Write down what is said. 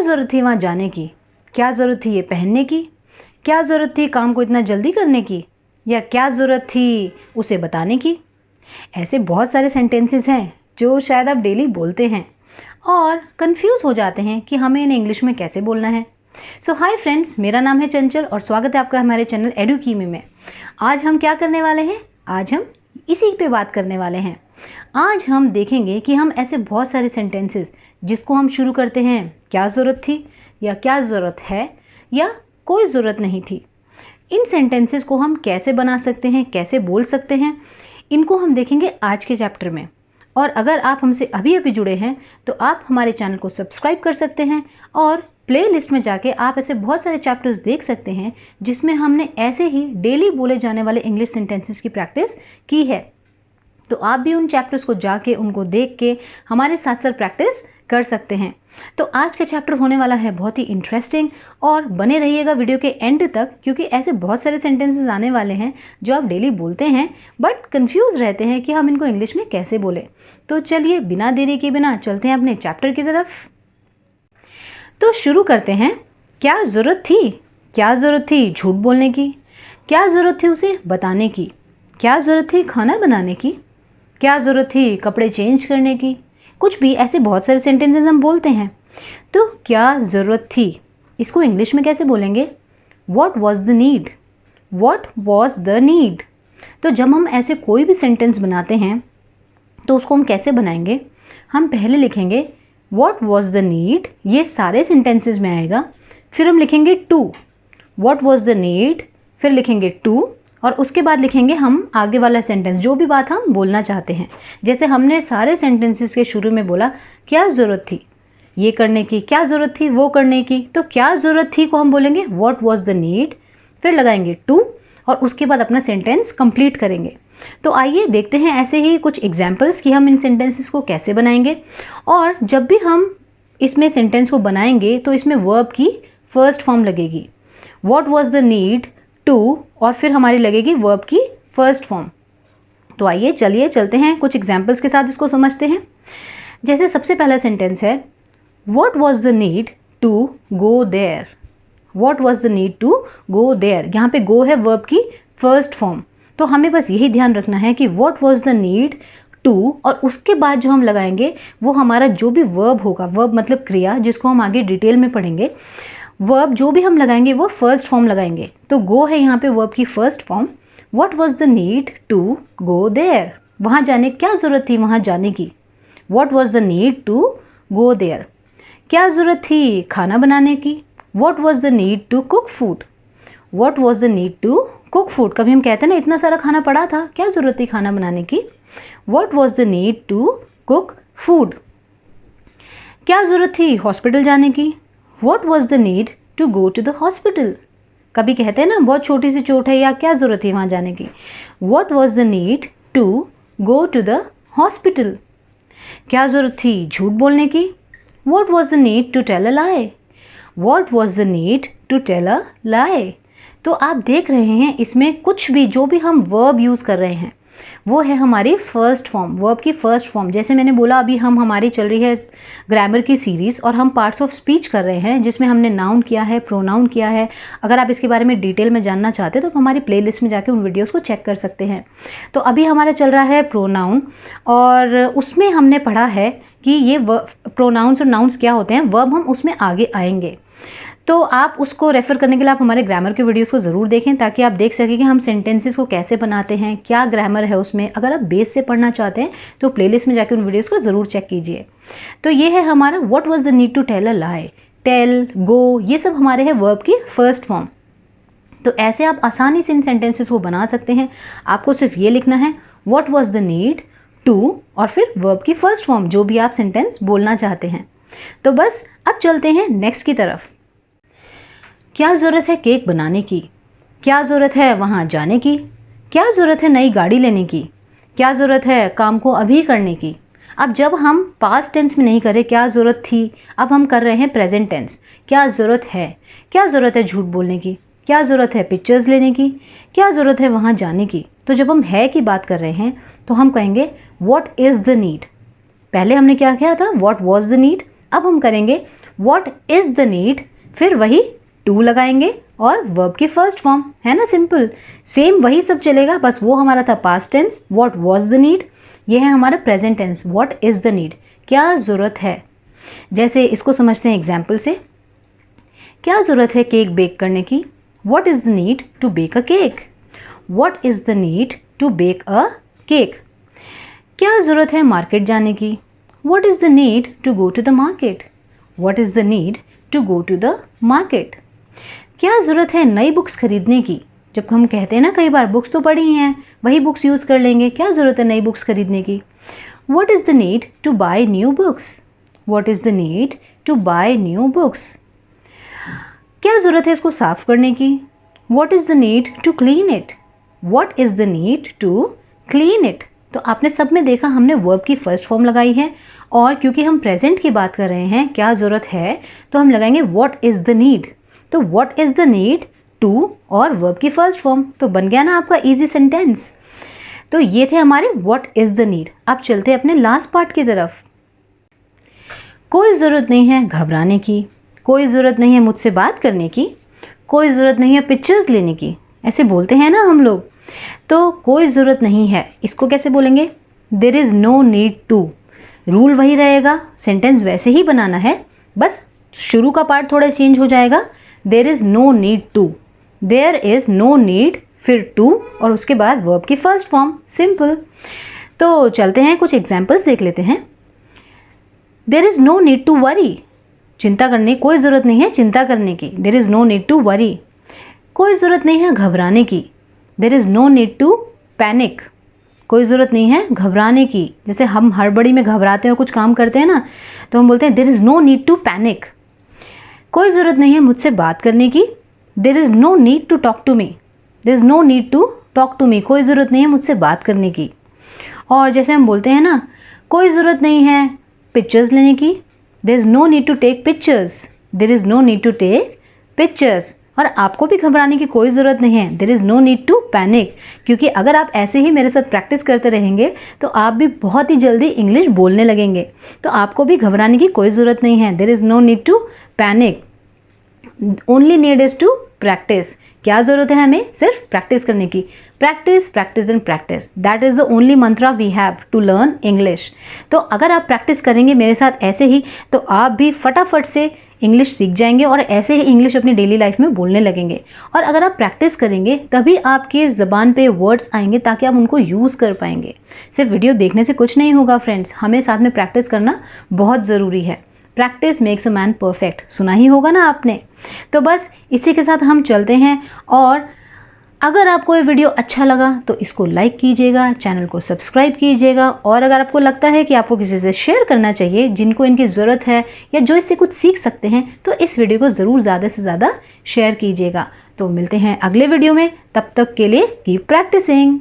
ज़रूरत थी वहाँ जाने की? क्या ज़रूरत थी ये पहनने की? क्या ज़रूरत थी काम को इतना जल्दी करने की? या क्या ज़रूरत थी उसे बताने की? ऐसे बहुत सारे सेंटेंसेस हैं जो शायद आप डेली बोलते हैं और कंफ्यूज हो जाते हैं कि हमें इन्हें इंग्लिश में कैसे बोलना है। सो हाय फ्रेंड्स, मेरा नाम है चंचल और स्वागत है आपका हमारे चैनल एडुकीमी में। आज हम क्या करने वाले हैं? आज हम इसी पे बात करने वाले हैं। आज हम देखेंगे कि हम ऐसे बहुत सारे सेंटेंसेस जिसको हम शुरू करते हैं क्या ज़रूरत थी, या क्या ज़रूरत है, या कोई ज़रूरत नहीं थी, इन सेंटेंसेस को हम कैसे बना सकते हैं, कैसे बोल सकते हैं, इनको हम देखेंगे आज के चैप्टर में। और अगर आप हमसे अभी अभी जुड़े हैं तो आप हमारे चैनल को सब्सक्राइब कर सकते हैं और प्लेलिस्ट में जाके आप ऐसे बहुत सारे चैप्टर्स देख सकते हैं जिसमें हमने ऐसे ही डेली बोले जाने वाले इंग्लिश सेंटेंसेस की प्रैक्टिस की है। तो आप भी उन चैप्टर्स को जाके उनको देख के हमारे साथ साथ प्रैक्टिस कर सकते हैं। तो आज का चैप्टर होने वाला है बहुत ही इंटरेस्टिंग और बने रहिएगा वीडियो के एंड तक, क्योंकि ऐसे बहुत सारे सेंटेंसेस आने वाले हैं जो आप डेली बोलते हैं बट कंफ्यूज रहते हैं कि हम इनको इंग्लिश में कैसे बोलें। तो चलिए बिना देरी के बिना चलते हैं अपने चैप्टर की तरफ। तो शुरू करते हैं। क्या ज़रूरत थी? क्या ज़रूरत थी झूठ बोलने की? क्या ज़रूरत थी उसे बताने की? क्या ज़रूरत थी खाना बनाने की? क्या ज़रूरत थी कपड़े चेंज करने की? कुछ भी ऐसे बहुत सारे सेंटेंसेस हम बोलते हैं। तो क्या ज़रूरत थी, इसको इंग्लिश में कैसे बोलेंगे? What was the need? What was the need? तो जब हम ऐसे कोई भी सेंटेंस बनाते हैं तो उसको हम कैसे बनाएंगे? हम पहले लिखेंगे What was the need, ये सारे सेंटेंसेस में आएगा। फिर हम लिखेंगे to, What was the need, फिर लिखेंगे to, और उसके बाद लिखेंगे हम आगे वाला सेंटेंस, जो भी बात हम बोलना चाहते हैं। जैसे हमने सारे सेंटेंसेस के शुरू में बोला क्या ज़रूरत थी ये करने की, क्या ज़रूरत थी वो करने की, तो क्या ज़रूरत थी को हम बोलेंगे व्हाट वाज द नीड, फिर लगाएंगे टू और उसके बाद अपना सेंटेंस कंप्लीट करेंगे। तो आइए देखते हैं ऐसे ही कुछ एग्जाम्पल्स कि हम इन सेंटेंसेस को कैसे बनाएंगे। और जब भी हम इसमें सेंटेंस को बनाएंगे तो इसमें वर्ब की फर्स्ट फॉर्म लगेगी, what was the need to, और फिर हमारी लगेगी वर्ब की फर्स्ट फॉर्म। तो आइए चलिए चलते हैं कुछ एग्जाम्पल्स के साथ इसको समझते हैं। जैसे सबसे पहला सेंटेंस है What was the need to go there? What was the need to go there? यहाँ पे go है वर्ब की फर्स्ट फॉर्म। तो हमें बस यही ध्यान रखना है कि what was the need to, और उसके बाद जो हम लगाएंगे वो हमारा जो भी वर्ब होगा, वर्ब मतलब क्रिया, जिसको हम आगे डिटेल में पढ़ेंगे, वर्ब जो भी हम लगाएंगे वो फर्स्ट फॉर्म लगाएंगे। तो go है यहाँ पे वर्ब की first form. What was the need to go there? वहाँ जाने क्या ज़रूरत थी वहाँ जाने की? What was the need to go there? क्या ज़रूरत थी खाना बनाने की? What was the need to cook food? What was the need to cook food? कभी हम कहते हैं ना इतना सारा खाना पड़ा था, क्या ज़रूरत थी खाना बनाने की? What was the need to cook food? क्या ज़रूरत थी हॉस्पिटल जाने की? What was the need to go to the hospital? कभी कहते हैं ना बहुत छोटी सी चोट है, या क्या ज़रूरत थी वहाँ जाने की? What was the need to go to the hospital? क्या ज़रूरत थी झूठ बोलने की? What was the need to tell a lie? What was the need to tell a lie? तो आप देख रहे हैं इसमें कुछ भी जो भी हम वर्ब यूज़ कर रहे हैं वो है हमारी फर्स्ट फॉर्म, वर्ब की फर्स्ट फॉर्म। जैसे मैंने बोला अभी हमारी चल रही है ग्रामर की सीरीज़ और हम पार्ट्स ऑफ स्पीच कर रहे हैं जिसमें हमने नाउन किया है, प्रोनाउन किया है। अगर आप इसके बारे में डिटेल में जानना चाहते हैं तो हमारी प्लेलिस्ट में जाके उन वीडियोस को चेक कर सकते हैं। तो अभी हमारा चल रहा है प्रोनाउन और उसमें हमने पढ़ा है कि ये प्रोनाउंस और नाउन्स क्या होते हैं, वर्ब हम उसमें आगे आएंगे। तो आप उसको रेफ़र करने के लिए आप हमारे ग्रामर के वीडियोस को ज़रूर देखें ताकि आप देख सकें कि हम सेंटेंसेस को कैसे बनाते हैं, क्या ग्रामर है उसमें। अगर आप बेस से पढ़ना चाहते हैं तो प्लेलिस्ट में जाके उन वीडियोस को ज़रूर चेक कीजिए। तो ये है हमारा what was the need to tell a lie, tell, go, ये सब हमारे हैं वर्ब की फर्स्ट फॉर्म। तो ऐसे आप आसानी से इन सेंटेंसेस को बना सकते हैं। आपको सिर्फ ये लिखना है what was the need to और फिर वर्ब की फर्स्ट फॉर्म, जो भी आप सेंटेंस बोलना चाहते हैं। तो बस अब चलते हैं नेक्स्ट की तरफ। क्या ज़रूरत है केक बनाने की? क्या ज़रूरत है वहाँ जाने की? क्या ज़रूरत है नई गाड़ी लेने की? क्या ज़रूरत है काम को अभी करने की? अब जब हम पास्ट टेंस में नहीं करें क्या ज़रूरत थी, अब हम कर रहे हैं प्रेजेंट टेंस। क्या ज़रूरत है? क्या ज़रूरत है झूठ बोलने की? क्या ज़रूरत है पिक्चर्स लेने की? क्या ज़रूरत है वहाँ जाने की? तो जब हम है की बात कर रहे हैं तो हम कहेंगे व्हाट इज़ द नीड। पहले हमने क्या किया था, व्हाट वाज द नीड। अब हम करेंगे व्हाट इज़ द नीड, फिर वही टू लगाएंगे और वर्ब की फर्स्ट फॉर्म, है ना, सिंपल। सेम वही सब चलेगा, बस वो हमारा था past tense, what was the need. ये है हमारा present tense, what is the need, क्या ज़रूरत है। जैसे इसको समझते हैं एग्जाम्पल से। क्या ज़रूरत है केक बेक करने की, what is the need to bake a cake, what is the need to bake a cake. क्या ज़रूरत है मार्केट जाने की, what is the need to go to the market, what is the need to go to the market. क्या ज़रूरत है नई books खरीदने की, जब हम कहते हैं ना कई बार बुक्स तो पढ़ी हैं, वही बुक्स यूज़ कर लेंगे, क्या ज़रूरत है नई बुक्स खरीदने की। What is the need to buy new books, what is the need to buy new books. क्या ज़रूरत है इसको साफ़ करने की, what is the need to clean it, what is the need to clean it. तो आपने सब में देखा हमने वर्ब की फर्स्ट फॉर्म लगाई है, और क्योंकि हम प्रेजेंट की बात कर रहे हैं, क्या ज़रूरत है, तो हम लगाएंगे व्हाट इज़ द नीड। तो what is the need to और वर्ब की फर्स्ट फॉर्म, तो बन गया ना आपका ईजी सेंटेंस। तो ये थे हमारे व्हाट इज़ द नीड। अब चलते हैं अपने लास्ट पार्ट की तरफ। कोई ज़रूरत नहीं है घबराने की, कोई ज़रूरत नहीं है मुझसे बात करने की, कोई ज़रूरत नहीं है पिक्चर्स लेने की, ऐसे बोलते हैं ना हम लोग। तो कोई ज़रूरत नहीं है, इसको कैसे बोलेंगे, there is no need to. Rule वही रहेगा, सेंटेंस वैसे ही बनाना है, बस शुरू का पार्ट थोड़ा चेंज हो जाएगा। There is no need to, there is no need, फिर टू और उसके बाद वर्ब की फर्स्ट फॉर्म, सिंपल। तो चलते हैं कुछ एग्जाम्पल्स देख लेते हैं। There is no need to worry, चिंता करने, कोई ज़रूरत नहीं है चिंता करने की, there is no need to worry. कोई ज़रूरत नहीं है घबराने की, there is no need to panic. कोई ज़रूरत नहीं है घबराने की, जैसे हम हड़बड़ी में घबराते हैं और कुछ काम करते हैं ना, तो हम बोलते हैं there is no need to panic. कोई ज़रूरत नहीं है मुझसे बात करने की, there is no need to talk to me, there is no need to talk to me. कोई ज़रूरत नहीं है मुझसे बात करने की। और जैसे हम बोलते हैं ना, कोई ज़रूरत नहीं है पिक्चर्स लेने की, there is no need to take pictures, there is no need to take pictures. और आपको भी घबराने की कोई ज़रूरत नहीं है, there is no need to panic, क्योंकि अगर आप ऐसे ही मेरे साथ प्रैक्टिस करते रहेंगे तो आप भी बहुत ही जल्दी इंग्लिश बोलने लगेंगे। तो आपको भी घबराने की कोई ज़रूरत नहीं है, there is no need to panic, only need is to practice. क्या ज़रूरत है हमें, सिर्फ प्रैक्टिस करने की। Practice, practice and practice, that is the only mantra we have to learn English. तो अगर आप प्रैक्टिस करेंगे मेरे साथ ऐसे ही, तो आप भी फटाफट से इंग्लिश सीख जाएंगे और ऐसे ही इंग्लिश अपनी डेली लाइफ में बोलने लगेंगे। और अगर आप प्रैक्टिस करेंगे तभी आपके ज़बान पे वर्ड्स आएंगे, ताकि आप उनको यूज़ कर पाएंगे। सिर्फ वीडियो देखने से कुछ नहीं होगा फ्रेंड्स, हमें साथ में प्रैक्टिस करना बहुत ज़रूरी है। Practice makes a man perfect, सुना ही होगा ना आपने। तो बस इसी के साथ हम चलते हैं, और अगर आपको ये वीडियो अच्छा लगा तो इसको लाइक कीजिएगा, चैनल को सब्सक्राइब कीजिएगा, और अगर आपको लगता है कि आपको किसी से शेयर करना चाहिए जिनको इनकी ज़रूरत है या जो इससे कुछ सीख सकते हैं, तो इस वीडियो को ज़रूर ज़्यादा से ज़्यादा शेयर कीजिएगा। तो मिलते हैं अगले वीडियो में, तब तक के लिए कीप प्रैक्टिसिंग।